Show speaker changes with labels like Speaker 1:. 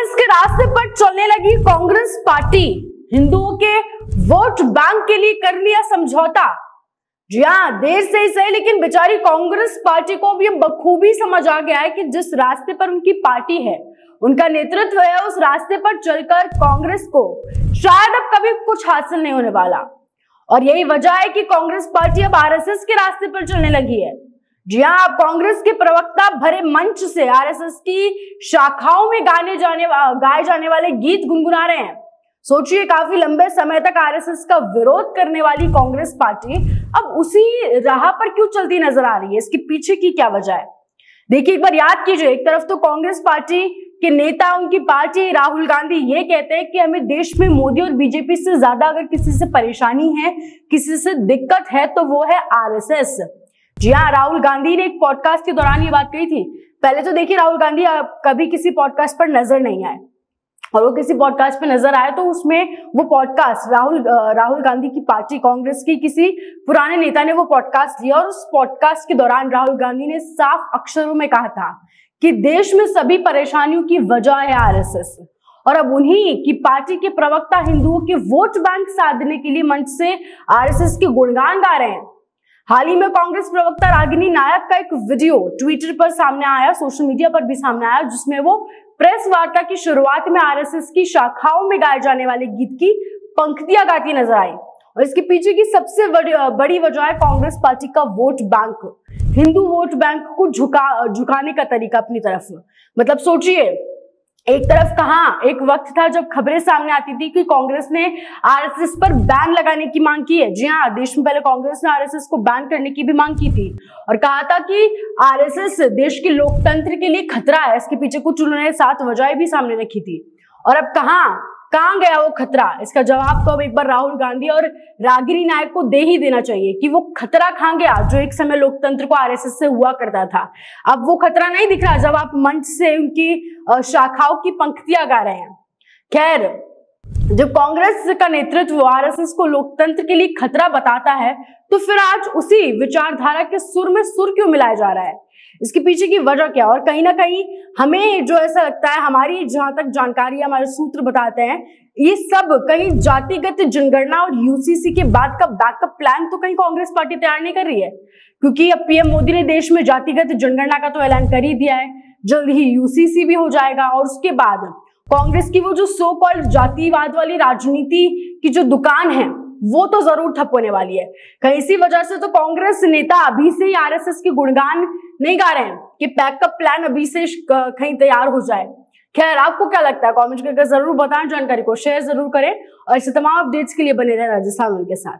Speaker 1: RSS के रास्ते पर चलने लगी कांग्रेस पार्टी। हिंदुओं के वोट बैंक के लिए कर लिया समझौता। जी हाँ, देर से ही सही, लेकिन बेचारी कांग्रेस पार्टी को अब ये बखूबी समझ आ गया है कि जिस रास्ते पर उनकी पार्टी है, उनका नेतृत्व है, उस रास्ते पर चलकर कांग्रेस को शायद अब कभी कुछ हासिल नहीं होने वाला। और यही वजह है कि कांग्रेस पार्टी अब आरएसएस के रास्ते पर चलने लगी है। जी हाँ, अब कांग्रेस के प्रवक्ता भरे मंच से आरएसएस की शाखाओं में गाए जाने वाले गीत गुनगुना रहे हैं। सोचिए, काफी लंबे समय तक आरएसएस का विरोध करने वाली कांग्रेस पार्टी अब उसी राह पर क्यों चलती नजर आ रही है? इसके पीछे की क्या वजह है? देखिए, एक बार याद कीजिए, एक तरफ तो कांग्रेस पार्टी के नेता, उनकी पार्टी राहुल गांधी ये कहते हैं कि हमें देश में मोदी और बीजेपी से ज्यादा अगर किसी से परेशानी है, किसी से दिक्कत है, तो वो है आरएसएस। जी हाँ, राहुल गांधी ने एक पॉडकास्ट के दौरान ये बात कही थी। पहले तो देखिए, राहुल गांधी कभी किसी पॉडकास्ट पर नजर नहीं आए, और वो किसी पॉडकास्ट पे नजर आए तो उसमें वो पॉडकास्ट राहुल गांधी की पार्टी कांग्रेस की किसी पुराने नेता ने वो पॉडकास्ट लिया, और उस पॉडकास्ट के दौरान राहुल गांधी ने साफ अक्षरों में कहा था कि देश में सभी परेशानियों की वजह है आरएसएस। और अब उन्हीं की पार्टी के प्रवक्ता हिंदुओं के वोट बैंक साधने के लिए मंच से आरएसएस के गुणगान गा रहे हैं। हाल ही में कांग्रेस प्रवक्ता रागिनी नायक का एक वीडियो ट्विटर पर सामने आया, सोशल मीडिया पर भी सामने आया, जिसमें वो प्रेस वार्ता की शुरुआत में आरएसएस की शाखाओं में गाए जाने वाले गीत की पंक्तियां गाती नजर आई। और इसके पीछे की सबसे बड़ी वजह है कांग्रेस पार्टी का vote bank, Hindu vote bank को झुकाने का तरीका अपनी तरफ। मतलब सोचिए, एक तरफ कहां एक वक्त था जब खबरें सामने आती थी कि कांग्रेस ने आरएसएस पर बैन लगाने की मांग की है। जी हाँ, देश में पहले कांग्रेस ने आरएसएस को बैन करने की भी मांग की थी, और कहा था कि आरएसएस देश के लोकतंत्र के लिए खतरा है। इसके पीछे कुछ उन्होंने 7 वजहें भी सामने रखी थी। और अब कहां गया वो खतरा? इसका जवाब तो अब एक बार राहुल गांधी और रागिनी नायक को दे ही देना चाहिए कि वो खतरा कहां गया जो एक समय लोकतंत्र को आरएसएस से हुआ करता था। अब वो खतरा नहीं दिख रहा जब आप मंच से उनकी शाखाओं की पंक्तियां गा रहे हैं। खैर, जब कांग्रेस का नेतृत्व आरएसएस को लोकतंत्र के लिए खतरा बताता है, तो फिर आज उसी विचारधारा के सुर में सुर क्यों मिलाया जा रहा है? इसके पीछे की वजह क्या? और कहीं ना कहीं हमें जो ऐसा लगता है, हमारी जहां तक जानकारी, हमारे सूत्र बताते हैं, ये सब कहीं जातिगत जनगणना और यूसीसी के बाद का बैकअप प्लान तो कहीं कांग्रेस पार्टी तैयार नहीं कर रही है। क्योंकि अब पीएम मोदी ने देश में जातिगत जनगणना का तो ऐलान कर ही दिया है, जल्द ही यूसीसी भी हो जाएगा, और उसके बाद कांग्रेस की वो जो सो कॉल्ड जातिवाद वाली राजनीति की जो दुकान है, वो तो जरूर ठप होने वाली है। कहीं इसी वजह से तो कांग्रेस नेता अभी से ही आरएसएस के गुणगान नहीं गा रहे हैं कि बैकअप प्लान अभी से कहीं तैयार हो जाए। खैर, आपको क्या लगता है? कमेंट करके जरूर बताएं, जानकारी को शेयर जरूर करें, और ऐसे तमाम अपडेट्स के लिए बने रहें राजस्थान के साथ।